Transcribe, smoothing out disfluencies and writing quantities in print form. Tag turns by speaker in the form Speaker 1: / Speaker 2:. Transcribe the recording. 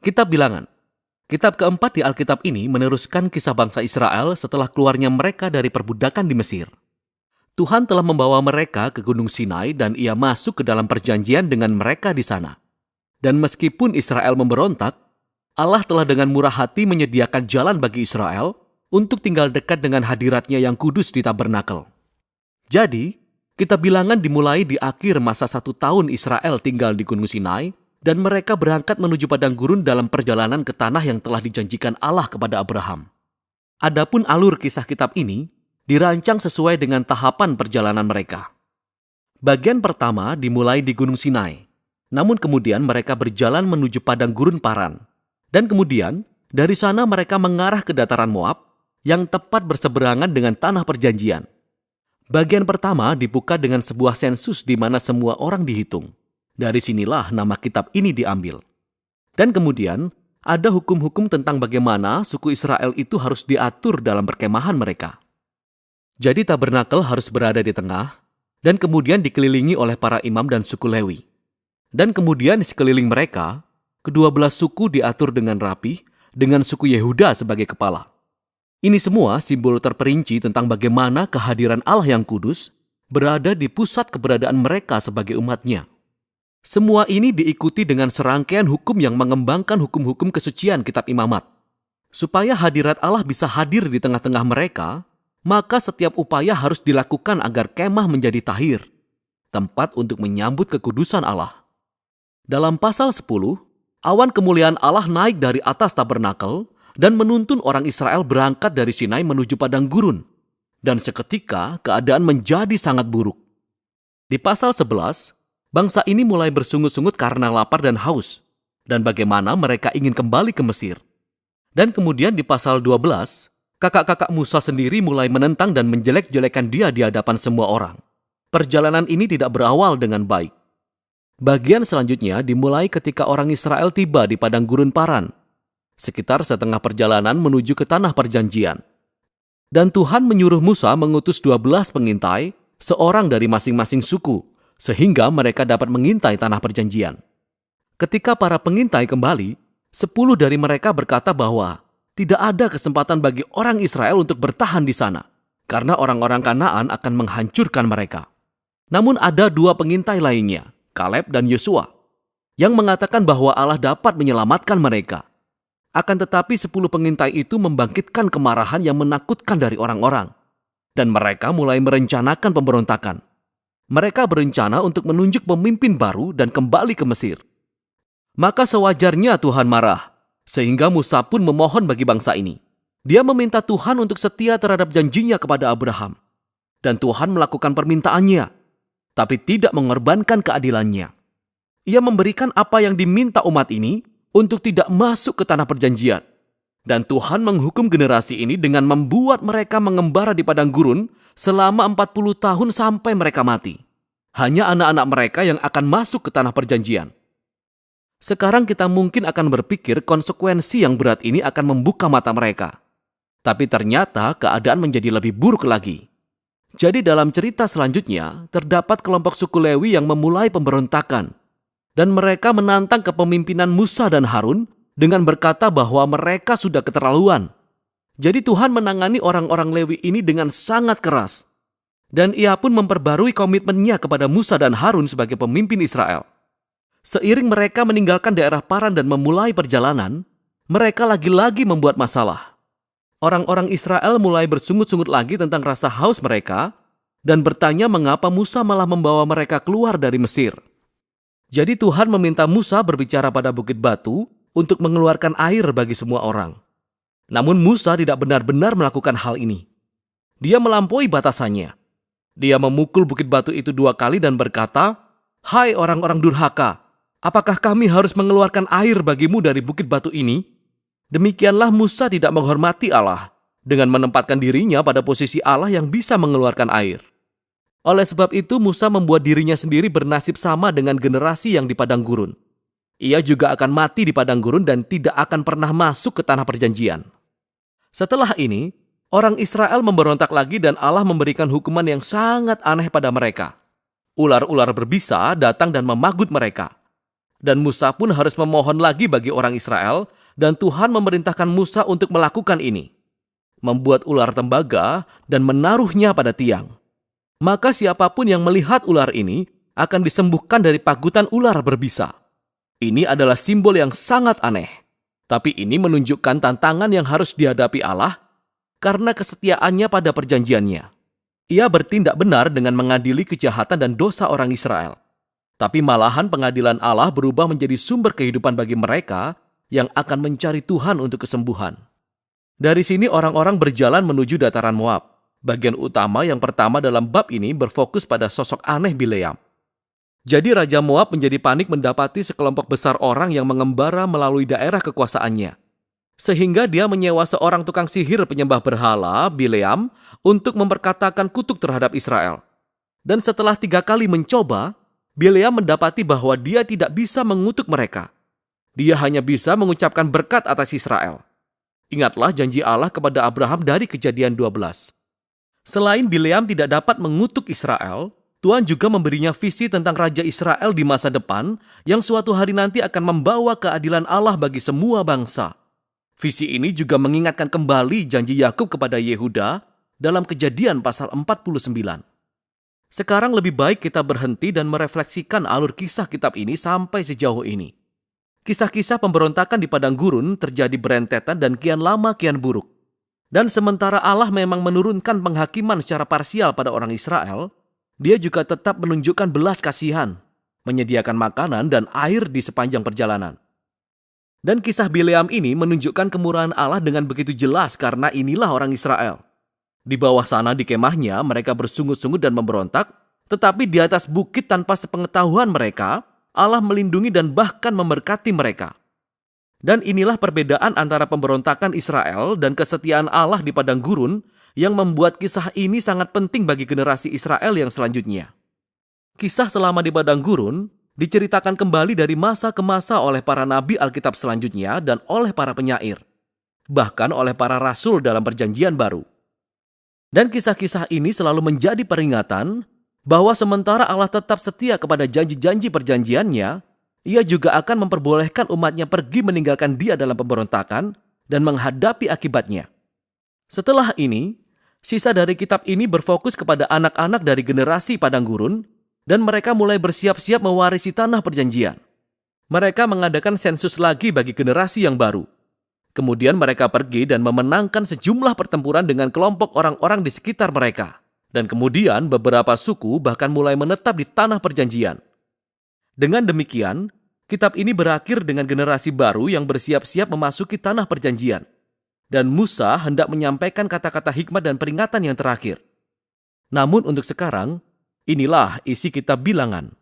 Speaker 1: Kitab Bilangan. Kitab keempat di Alkitab ini meneruskan kisah bangsa Israel setelah keluarnya mereka dari perbudakan di Mesir. Tuhan telah membawa mereka ke Gunung Sinai dan Ia masuk ke dalam perjanjian dengan mereka di sana. Dan meskipun Israel memberontak, Allah telah dengan murah hati menyediakan jalan bagi Israel untuk tinggal dekat dengan hadirat-Nya yang kudus di tabernakel. Jadi, Kitab Bilangan dimulai di akhir masa 1 tahun Israel tinggal di Gunung Sinai dan mereka berangkat menuju padang gurun dalam perjalanan ke tanah yang telah dijanjikan Allah kepada Abraham. Adapun alur kisah kitab ini dirancang sesuai dengan tahapan perjalanan mereka. Bagian pertama dimulai di Gunung Sinai, namun kemudian mereka berjalan menuju padang gurun Paran. Dan kemudian dari sana mereka mengarah ke dataran Moab yang tepat berseberangan dengan tanah perjanjian. Bagian pertama dibuka dengan sebuah sensus di mana semua orang dihitung. Dari sinilah nama kitab ini diambil. Dan kemudian ada hukum-hukum tentang bagaimana suku Israel itu harus diatur dalam perkemahan mereka. Jadi tabernakel harus berada di tengah dan kemudian dikelilingi oleh para imam dan suku Lewi. Dan kemudian di sekeliling mereka, kedua belas suku diatur dengan rapi dengan suku Yehuda sebagai kepala. Ini semua simbol terperinci tentang bagaimana kehadiran Allah yang kudus berada di pusat keberadaan mereka sebagai umat-Nya. Semua ini diikuti dengan serangkaian hukum yang mengembangkan hukum-hukum kesucian kitab imamat. Supaya hadirat Allah bisa hadir di tengah-tengah mereka, maka setiap upaya harus dilakukan agar kemah menjadi tahir, tempat untuk menyambut kekudusan Allah. Dalam pasal 10, awan kemuliaan Allah naik dari atas tabernakel dan menuntun orang Israel berangkat dari Sinai menuju padang gurun. Dan seketika keadaan menjadi sangat buruk. Di pasal 11, bangsa ini mulai bersungut-sungut karena lapar dan haus, dan bagaimana mereka ingin kembali ke Mesir. Dan kemudian di pasal 12, kakak-kakak Musa sendiri mulai menentang dan menjelek-jelekan dia di hadapan semua orang. Perjalanan ini tidak berawal dengan baik. Bagian selanjutnya dimulai ketika orang Israel tiba di padang gurun Paran, sekitar setengah perjalanan menuju ke tanah perjanjian. Dan Tuhan menyuruh Musa mengutus 12 pengintai, seorang dari masing-masing suku, sehingga mereka dapat mengintai tanah perjanjian. Ketika para pengintai kembali, 10 dari mereka berkata bahwa tidak ada kesempatan bagi orang Israel untuk bertahan di sana, karena orang-orang Kanaan akan menghancurkan mereka. Namun ada 2 pengintai lainnya, Kaleb dan Yosua, yang mengatakan bahwa Allah dapat menyelamatkan mereka. Akan tetapi 10 pengintai itu membangkitkan kemarahan yang menakutkan dari orang-orang. Dan mereka mulai merencanakan pemberontakan. Mereka berencana untuk menunjuk pemimpin baru dan kembali ke Mesir. Maka sewajarnya Tuhan marah, sehingga Musa pun memohon bagi bangsa ini. Dia meminta Tuhan untuk setia terhadap janjinya kepada Abraham. Dan Tuhan melakukan permintaannya, tapi tidak mengorbankan keadilannya. Ia memberikan apa yang diminta umat ini untuk tidak masuk ke tanah perjanjian. Dan Tuhan menghukum generasi ini dengan membuat mereka mengembara di padang gurun selama 40 tahun sampai mereka mati. Hanya anak-anak mereka yang akan masuk ke tanah perjanjian. Sekarang kita mungkin akan berpikir konsekuensi yang berat ini akan membuka mata mereka. Tapi ternyata keadaan menjadi lebih buruk lagi. Jadi dalam cerita selanjutnya, terdapat kelompok suku Lewi yang memulai pemberontakan. Dan mereka menantang kepemimpinan Musa dan Harun dengan berkata bahwa mereka sudah keterlaluan. Jadi Tuhan menangani orang-orang Lewi ini dengan sangat keras. Dan Ia pun memperbarui komitmennya kepada Musa dan Harun sebagai pemimpin Israel. Seiring mereka meninggalkan daerah Paran dan memulai perjalanan, mereka lagi-lagi membuat masalah. Orang-orang Israel mulai bersungut-sungut lagi tentang rasa haus mereka dan bertanya mengapa Musa malah membawa mereka keluar dari Mesir. Jadi Tuhan meminta Musa berbicara pada bukit batu untuk mengeluarkan air bagi semua orang. Namun Musa tidak benar-benar melakukan hal ini. Dia melampaui batasannya. Dia memukul bukit batu itu 2 kali dan berkata, "Hai orang-orang durhaka, apakah kami harus mengeluarkan air bagimu dari bukit batu ini?" Demikianlah Musa tidak menghormati Allah dengan menempatkan dirinya pada posisi Allah yang bisa mengeluarkan air. Oleh sebab itu Musa membuat dirinya sendiri bernasib sama dengan generasi yang di padang gurun. Ia juga akan mati di padang gurun dan tidak akan pernah masuk ke tanah perjanjian. Setelah ini, orang Israel memberontak lagi dan Allah memberikan hukuman yang sangat aneh pada mereka. Ular-ular berbisa datang dan memagut mereka. Dan Musa pun harus memohon lagi bagi orang Israel, dan Tuhan memerintahkan Musa untuk melakukan ini. Membuat ular tembaga dan menaruhnya pada tiang. Maka siapapun yang melihat ular ini akan disembuhkan dari pagutan ular berbisa. Ini adalah simbol yang sangat aneh. Tapi ini menunjukkan tantangan yang harus dihadapi Allah karena kesetiaannya pada perjanjiannya. Ia bertindak benar dengan mengadili kejahatan dan dosa orang Israel. Tapi malahan pengadilan Allah berubah menjadi sumber kehidupan bagi mereka yang akan mencari Tuhan untuk kesembuhan. Dari sini orang-orang berjalan menuju dataran Moab. Bagian utama yang pertama dalam bab ini berfokus pada sosok aneh Bileam. Jadi Raja Moab menjadi panik mendapati sekelompok besar orang yang mengembara melalui daerah kekuasaannya. Sehingga dia menyewa seorang tukang sihir penyembah berhala, Bileam, untuk memperkatakan kutuk terhadap Israel. Dan setelah 3 kali mencoba, Bileam mendapati bahwa dia tidak bisa mengutuk mereka. Dia hanya bisa mengucapkan berkat atas Israel. Ingatlah janji Allah kepada Abraham dari Kejadian 12. Selain Bileam tidak dapat mengutuk Israel, Tuhan juga memberinya visi tentang Raja Israel di masa depan yang suatu hari nanti akan membawa keadilan Allah bagi semua bangsa. Visi ini juga mengingatkan kembali janji Yakub kepada Yehuda dalam Kejadian pasal 49. Sekarang lebih baik kita berhenti dan merefleksikan alur kisah kitab ini sampai sejauh ini. Kisah-kisah pemberontakan di padang gurun terjadi berentetan dan kian lama kian buruk. Dan sementara Allah memang menurunkan penghakiman secara parsial pada orang Israel, Dia juga tetap menunjukkan belas kasihan, menyediakan makanan dan air di sepanjang perjalanan. Dan kisah Bileam ini menunjukkan kemurahan Allah dengan begitu jelas karena inilah orang Israel. Di bawah sana di kemahnya mereka bersungut-sungut dan memberontak, tetapi di atas bukit tanpa sepengetahuan mereka, Allah melindungi dan bahkan memberkati mereka. Dan inilah perbedaan antara pemberontakan Israel dan kesetiaan Allah di padang gurun yang membuat kisah ini sangat penting bagi generasi Israel yang selanjutnya. Kisah selama di padang gurun diceritakan kembali dari masa ke masa oleh para nabi Alkitab selanjutnya dan oleh para penyair, bahkan oleh para rasul dalam perjanjian baru. Dan kisah-kisah ini selalu menjadi peringatan bahwa sementara Allah tetap setia kepada janji-janji perjanjiannya, Ia juga akan memperbolehkan umatnya pergi meninggalkan Dia dalam pemberontakan dan menghadapi akibatnya. Setelah ini, sisa dari kitab ini berfokus kepada anak-anak dari generasi padang gurun dan mereka mulai bersiap-siap mewarisi tanah perjanjian. Mereka mengadakan sensus lagi bagi generasi yang baru. Kemudian mereka pergi dan memenangkan sejumlah pertempuran dengan kelompok orang-orang di sekitar mereka. Dan kemudian beberapa suku bahkan mulai menetap di tanah perjanjian. Dengan demikian, kitab ini berakhir dengan generasi baru yang bersiap-siap memasuki tanah perjanjian. Dan Musa hendak menyampaikan kata-kata hikmat dan peringatan yang terakhir. Namun untuk sekarang, inilah isi kitab Bilangan.